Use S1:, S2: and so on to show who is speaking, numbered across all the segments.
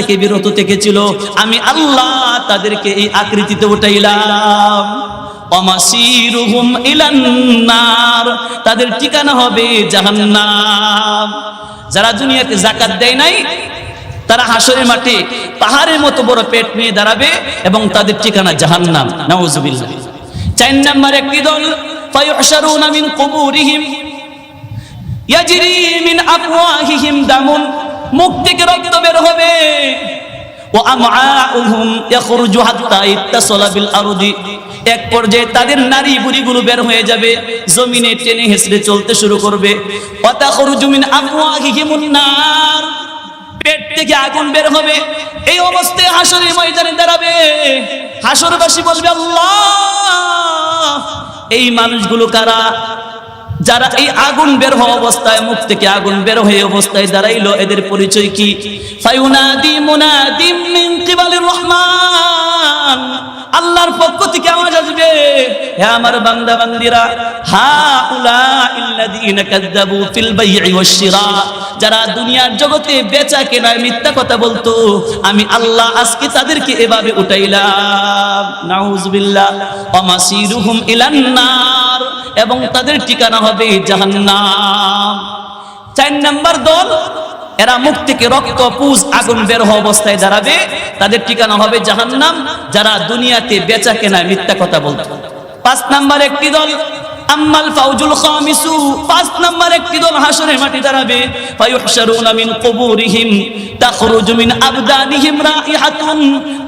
S1: থেকে বিরত থেকেছিল, আমি আল্লাহ তাদেরকে এই আকৃতিতে উঠাইলাম। ওয়ামাসিরুহুম ইলান নার, তাদের ঠিকানা হবে জাহান্নাম। যারা দুনিয়াতে যাকাত দেয় নাই তারা হাসরের মাঠে পাহাড়ের মতো বড় পেট নিয়ে দাঁড়াবে এবং তাদের ঠিকানা জাহান্নাম। নাউজুবিল্লাহ। 4 নম্বর একটি দল, ফায়ুহশারুনা মিন কুবুরিহিম ইয়াজরি মিন আফওয়াহিহিম দামুন, মুখ থেকে রক্ত বের হবে। ওয়া আমআউহুম ইয়াখরুজু হাত্তা ইত্তাসালা বিল আরদি, এক পর্যায়ে তাদের নারী বুড়িগুলো বের হয়ে যাবে, জমিনে টেনে হেঁচড়ে চলতে শুরু করবে। ওয়া তাখরুজু মিন আফওয়াহিহিমুন নার, পেট থেকে আগুন বের হবে। এই অবস্থায় হাসরের ময়দানে দাঁড়াবে। হাসরবাসী বলবে, আল্লাহ, এই মানুষগুলো কারা? যারা এই আগুন বের হওয়া অবস্থায়, মুখ থেকে আগুন বের হয়ে অবস্থায় দাঁড়াইলো, এদের পরিচয় কি? ফায়ুনাদি মুনাদিম মিন কিবালির রহমান, আল্লাহর পক্ষ থেকে আওয়াজ আসবে, হে আমার বান্দা বান্দিরা, হাউলাইল্লাযীনা কাযযাবু ফিল বাই'i ওয়াশ শিরা, যারা দুনিয়ার জগতে বেচা কেনায় মিথ্যা কথা বলতো, আমি আল্লাহ আজকে তাদেরকে এভাবে উঠাইলাম। নাউযুবিল্লাহ। ওয়ামাসিরুহুম ইলান নার, এবং তাদের ঠিকানা হবে জাহান্নাম। 4 নম্বর দল, এরা মুখ থেকে রক্ত পুজ আগুন বের হওয়া অবস্থায় দাঁড়াবে, তাদের ঠিকানা হবে জাহান্নাম, যারা দুনিয়াতে বেচা কেনায় মিথ্যা কথা বলতো। 5 নম্বর একটি দল, আম্মাল ফাউজুল খামিসু, 5 নম্বর একটি দল হাসরের মাঠে দাঁড়াবে। ফায়ুহশারুনা মিন কুবুরিহিম তাখরুজু মিন আবদানিহিম রাইহাতুন,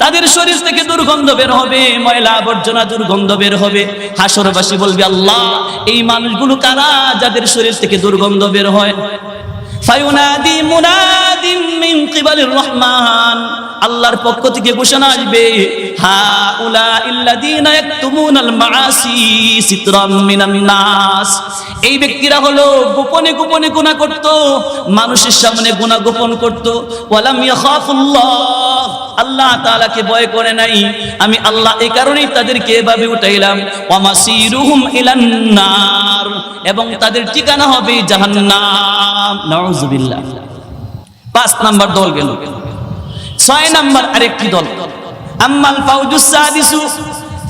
S1: তাদের শরীর থেকে দুর্গন্ধ বের হবে, ময়লা আবর্জনা দুর্গন্ধ বের হবে। হাসরবাসী বলবে, আল্লাহ, এই মানুষগুলো কারা যাদের শরীর থেকে দুর্গন্ধ বের হয়? ফায়ুনাদি মুনাদিম মিন কিবালির রহমান, আল্লাহর পক্ষ থেকে ঘোষণা আসবে, হাউলাইল্লাযীনা ইয়াকতুমুনাল মাআসি সিতরাম মিনান নাস, এই ব্যক্তিরা হলো গোপনে গোপনে গুনাহ করত, মানুষের সামনে গুনাহ গোপন করত। ওয়ালাম ইয়াখাফুল্লাহ, আল্লাহ তাআলাকে ভয় করে নাই, আমি আল্লাহ এই কারণেই তাদেরকে এভাবে উঠাইলাম। ওয়ামাসিরুহুম ইলান নার, এবং তাদের ঠিকানা হবে জাহান্নাম। নাউযুবিল্লাহ। 5 নম্বর দল গেল। 6 নম্বর আরেকটি দল, আম্মাল ফাউজুস সাদিসু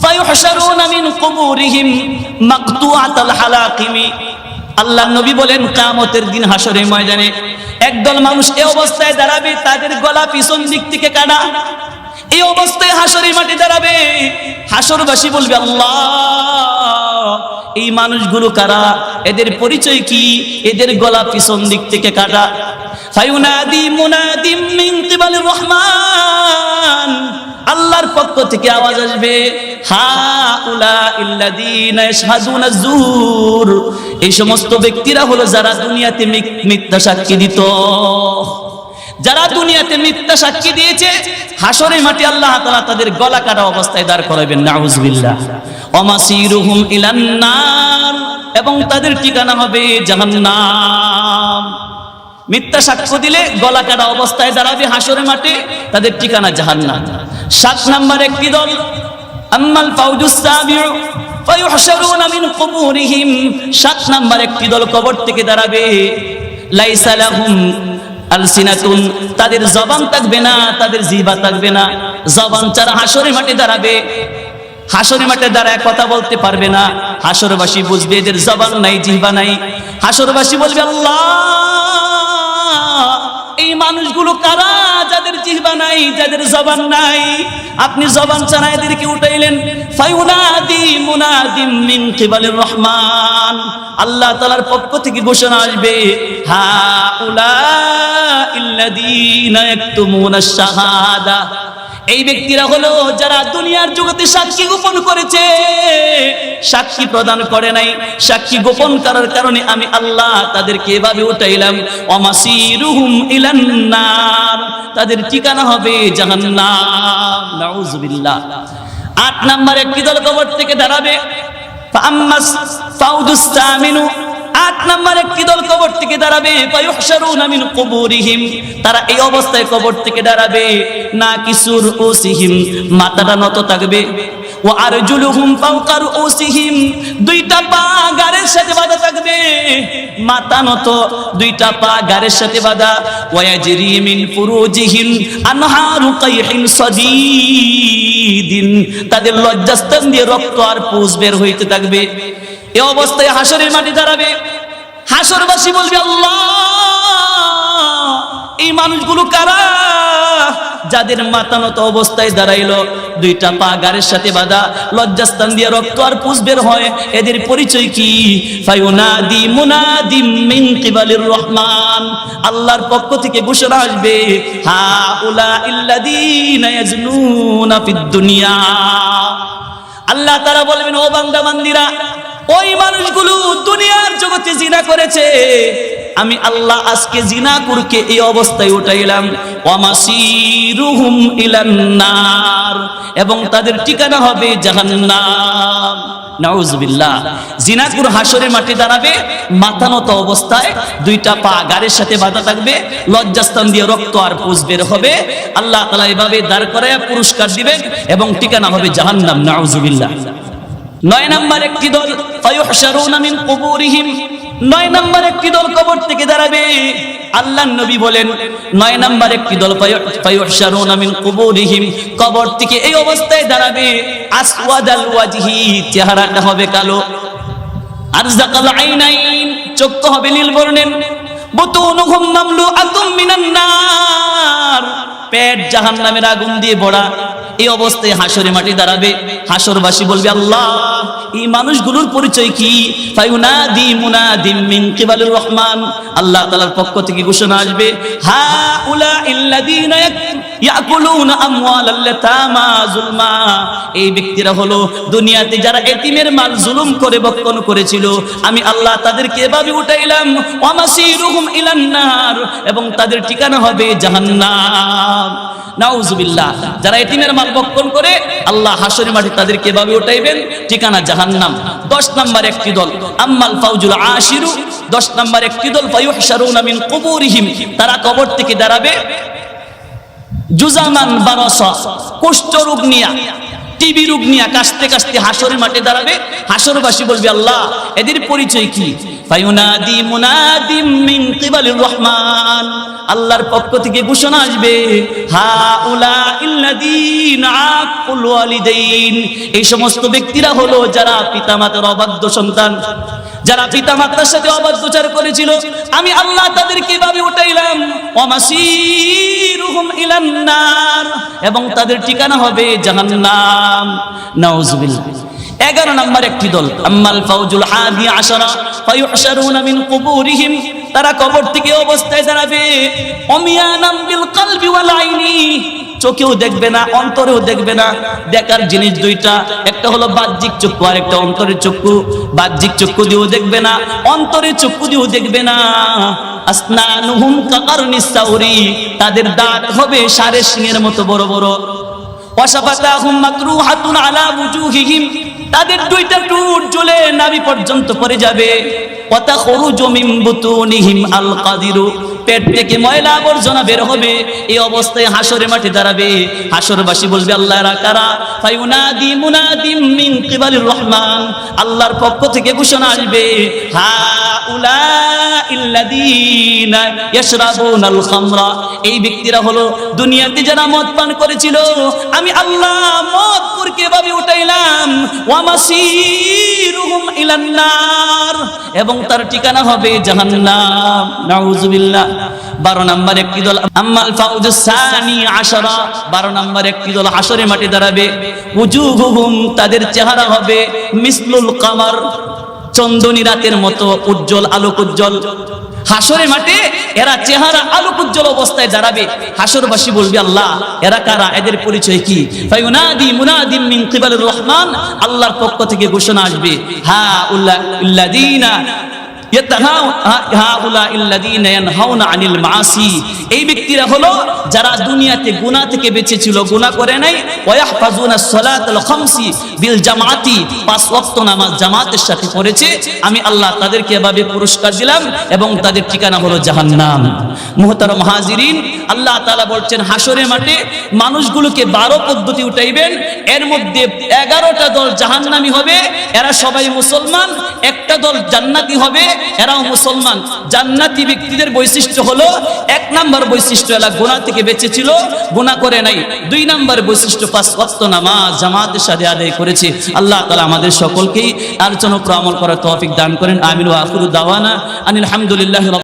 S1: ফায়ুহশারুনা মিন কুবুরিহিম মাকতুআতাল হালাকিমি, আল্লাহর নবী বলেন, কিয়ামতের দিন হাসরের ময়দানে একদল মানুষ এই অবস্থায় দাঁড়াবে, তাদের গলা পিছন দিক থেকে কাটা। এই অবস্থায় হাসরের মাঠে দাঁড়াবে। হাসরবাসী বলবে, আল্লাহ, এই মানুষগুলো কারা? এদের পরিচয় কি? এদের গলা পিছন দিক থেকে কাটা। ফায়ুনাদি মুনাদিম মিন কিবালির রহমান, আল্লাহর পক্ষ থেকে আওয়াজ আসবে, হাউলাইল্লাযীনা ইয়াশহাদুনা যুর, এই সমস্ত ব্যক্তিরা হলো যারা দুনিয়াতে মিথ্যা সাক্ষী দিত। যারা দুনিয়াতে মিথ্যা সাক্ষী দিয়েছে, হাসরের মাঠে আল্লাহ তাআলা তাদের গলা কাটা অবস্থায় দাঁড় করাবেন। নাউযুবিল্লাহ। ওয়ামাসিরুহুম ইলান নার, এবং তাদের ঠিকানা হবে জাহান্নাম। মিথ্যা সাক্ষ্য দিলে গলা কাটা অবস্থায় দাঁড়াবে হাসরের মাঠে, তাদের ঠিকানা জাহান্নাম। 7 নম্বর একটি দল, আম্মাল ফাউজুস সাবিউ ফায়ুহশারুনা মিন কুবুরিহিম, 7 নম্বর একটি দল কবর থেকে দাঁড়াবে। লাইসা লাহুম আলসিনাতুন, তাদের জবান থাকবে না, তাদের জিহ্বা থাকবে না, জবান ছাড়া হাসরের মাঠে দাঁড়াবে। হাসরের মাঠে দাঁড়ায় কথা বলতে পারবে না। হাসরবাসী বুঝবে এদের জবান নাই, জিহ্বা নাই। হাসরবাসী বলবে, আল্লাহ, এই মানুষগুলো কারা যাদের জিহ্বা নাই, যাদের জবান নাই? আপনি জবান ছাড়া এদেরকে উঠাইলেন। ফায়ুনাদি মুনাদিম মিন কিবালির রহমান, আল্লাহ তাআলার পক্ষ থেকে ঘোষণা আসবে, হাউলাইল্লাযীনা ইয়াকতুমুনাশ শাহাদা, এই ব্যক্তিরা হলো যারা দুনিয়ার জগতে সাক্ষী গোপন করেছে, সাক্ষী প্রদান করে নাই। সাক্ষী গোপন করার কারণে আমি আল্লাহ তাদেরকে এভাবে উঠাইলাম। ওয়ামাসিরুহুম ইলান নার, তাদের ঠিকানা হবে জাহান্নাম। নাউযুবিল্লাহ। 8 নম্বর একটি দল কবর থেকে দাঁড়াবে। ফাআম্মাস ফাউজুস সামিনু, 8 নম্বর একটি দল কবর থেকে দাঁড়াবে। ফায়ুহশারুনা মিন কুবুরিহিম, তারা এই অবস্থায় কবর থেকে দাঁড়াবে। না কিসুর উসিহিম, মাথাটা নত থাকবে। ওয়া আরজুলুহুম ফাওকা রুউসিহিম, দুইটা পা গাড়ের সাথে বাঁধা থাকবে, মাথা নত, দুইটা পা গাড়ের সাথে বাঁধা। ওয়া ইয়াজরি মিন ফুরুজিহিম আনহারু কাইহিন সাদীদিন, তাদের লজ্জাস্থান দিয়ে রক্ত আর পুজ বের হইতে থাকবে। এই অবস্থায় হাসরের মাঠে দাঁড়াবে। হাসরবাসী বলবে, আল্লাহ, এই মানুষগুলো কারা যাদের মাথা নত অবস্থায় দাঁড়াইলো, দুইটা পা গাড়ের সাথে বাঁধা, লজ্জাস্থান দিয়ে রক্ত আর পুজ বের হয়, এদের পরিচয় কি? ফায়ুনাদি মুনাদিম মিন কিবালির রহমান, আল্লাহর পক্ষ থেকে ঘোষণা আসবে, হাউলা ইল্লাযীনা ইয়াজনুনা ফিদ দুনিয়া। আল্লাহ তাআলা বলবেন, ও বান্দা বান্দিরা, ওই মানুষগুলো দুনিয়ার জগতে জিনা করেছে, আমি আল্লাহ আজকে জিনাকুরকে এই অবস্থায় উঠাইলাম। ওয়ামাসিরুহুম ইলান নার, এবং তাদের ঠিকানা হবে জাহান্নাম। নাউজুবিল্লাহ। জিনাকুর হাসরের মাঠে দাঁড়াবে, মাথা নত অবস্থায়, দুইটা পা গাড়ের সাথে বাঁধা থাকবে, লজ্জাস্থান দিয়ে রক্ত আর পুজ বের হবে। আল্লাহ তাআলা এভাবে দাঁড় করায় পুরস্কার দিবেন এবং ঠিকানা হবে জাহান্নাম। নাউজুবিল্লাহ। 9 নম্বর একটি দল, ফায়ুহশারুনা মিন কুবুরিহিম, 9 নম্বর একটি দল কবর থেকে দাঁড়াবে। আল্লাহর নবী বলেন, 9 নম্বর একটি দল ফায়ুহশারুনা মিন কুবুরিহিম, কবর থেকে এই অবস্থায় দাঁড়াবে। আসওয়াদাল ওয়াজহি, চেহারাটা হবে কালো। আরজাকাল আইনাইন, চোখ হবে নীল বর্ণের। বুতুনুহুম মামলুআতুম মিনান নার, পেট জাহান্নামের আগুন দিয়ে ভরা। এই অবস্থায় হাসরে মাঠে দাঁড়াবে। হাসরবাসী বলবে, আল্লাহ, এই মানুষগুলোর পরিচয় কি? ফায়ুনাদি মুনাদিম মিন কিবালির রহমান, আল্লাহ তাআলার পক্ষ থেকে ঘোষণা আসবে, হাউলা ইল্লাযীনা ইয়াকুলুনা আমওয়ালাল ইয়াতামা যুলমা, এই ব্যক্তিরা হলো দুনিয়াতে যারা এতিমের মাল জুলুম করে ভক্ষণ করেছিল, আমি আল্লাহ তাদেরকে এভাবে উঠাইলাম। ওয়ামাসিরুহুম ইলান নার, এবং তাদের ঠিকানা হবে জাহান্নাম। নাউজুবিল্লাহ। যারা এতিমের মাল ভক্ষণ করে, আল্লাহ হাসরের মাঠে তাদেরকে এভাবে উঠাইবেন, ঠিকানা জাহান্নাম। 10 নম্বর একটি দল, আম্মাল ফাউজুল আশিরু, 10 নম্বর একটি দল, ফায়ুহশারুনা মিন কুবুরিহিম, তারা কবর থেকে দাঁড়াবে জুজামান বারাসা, কুষ্ঠ রোগ নিয়া, টিবি রোগ নিয়া কাশতে কাশতে হাসরের মাঠে দাঁড়াবে। হাসরবাসী বলবে, আল্লাহ, এদের পরিচয় কি? ফায়ুনাদি মুনাদিম মিন কিবালির রহমান, আল্লাহর পক্ষ থেকে ঘোষণা আসবে, হাউলা ইল্লাযীনা আকুল ওয়ালিদাইন, এই সমস্ত ব্যক্তিরা হলো যারা পিতামাতার অবাধ্য সন্তান, যারা পিতামাতার সাথে অবাধ্যচার করেছিল, আমি আল্লাহ তাদেরকে এভাবে উঠাইলাম। ওয়ামাসিরুহুম ইলান নার, এবং তাদের ঠিকানা হবে জাহান্নাম। নাউজুবিল্লাহ। 11 নম্বর একটি দল, আম্মাল ফাউজুল হাদি আশারা ফায়ুহশারুনা মিন কুবুরিহিম, তারা কবর থেকে অবস্থায় দাঁড়াবে। অমিয়ানাম বিল কলবি ওয়াল আইনি, চোখেও দেখবে না, অন্তরেও দেখবে না। দেখার জিনিস দুইটা, একটা হলো বাহ্যিক চক্ষু আর একটা অন্তরের চক্ষু। বাহ্যিক চক্ষু দিয়েও দেখবে না, অন্তরের চক্ষু দিয়েও দেখবে না। আসনানুহুম কাকারনিস সাউরি, তাদের দাঁত হবে ষাঁড়ের শিংয়ের মতো বড় বড়। ওয়াশাফাতাহুম মাকরুহাতুন আলা ওয়ুজুহিহিম, তাদের দুইটা ঠোঁট জ্বলে নাভি পর্যন্ত পড়ে যাবে। ওয়াতাখরুজু মিন বুতুনিহিম আল কাদিরু, পেট থেকে ময়লা আবর্জনা বের হবে। এই অবস্থায় হাসরের মাঠে দাঁড়াবে। হাসরবাসী বলবে, আল্লাহ এরা কারা? ফায়ুনাদি মুনাদিম মিন কিবালির রহমান, আল্লাহর পক্ষ থেকে ঘোষণা আসবে, হাউলা ইল্লাযীনা ইয়াশরাবুনাল খামরা, এই ব্যক্তিরা হলো দুনিয়াতে যারা মদ পান করেছিল, আমি আল্লাহ মদপুরকে এভাবে উঠাইলাম। ওয়ামাসিরুহুম ইলান নার, এবং তার ঠিকানা হবে জাহান্নাম। নাউজুবিল্লাহ। 12 নম্বর একটি দল, আম্মাল ফাউজুস সানি আশারা, 12 নম্বর একটি দল হাসরের মাঠে দাঁড়াবে। উজুহুহুম, তাদের চেহারা হবে মিসলুল কামার, চন্দনী রাতের মতো উজ্জ্বল, আলোক উজ্জ্বল। হাসরের মাঠে এরা চেহারা আলোক উজ্জ্বল অবস্থায় দাঁড়াবে। হাসরবাসী বলবে, আল্লাহ এরা কারা? এদের পরিচয় কি? ফায়ুনাদি মুনাদিম মিন কিবালির রহমান, আল্লাহর পক্ষ থেকে ঘোষণা আসবে, হাউলা ইল্লাযীনা এই ব্যক্তিরা হলো যারা দুনিয়াতে গুনাহ থেকে বেঁচে ছিল, গুনাহ করে নাই। ওয়াহফাজুনাস সালাতাল খামসি বিল জামাতি, পাঁচ ওয়াক্ত নামাজ জামাতের সাথে পড়েছে। আমি আল্লাহ তাদেরকে এভাবে পুরস্কার দিলাম এবং তাদের ঠিকানা হলো জাহান্নাম। মুহতারাম হাজিরিন, আল্লাহ তাআলা বলছেন হাসরের মাঠে মানুষগুলোকে 12 পদ্ধতি উঠাইবেন। এর মধ্যে 11টা দল জাহান্নামী হবে, এরা সবাই মুসলমান। একটা দল জান্নাতি হবে, এরাও মুসলমান। জান্নাতি ব্যক্তিদের বৈশিষ্ট্য হলো, 1 নাম্বার বৈশিষ্ট্য এরা গুনাহ থেকে বেঁচে ছিল, গুনাহ করে নাই। 2 নাম্বার বৈশিষ্ট্য 5 ওয়াক্ত নামাজ জামাতের সাথে আদায় করেছে। আল্লাহ তাআলা আমাদের সকলকেই আলোচনা উপর আমল করার তৌফিক দান করেন। আমিন ওয়া আখিরু দাওয়ানা আনিল হামদুলিল্লাহি।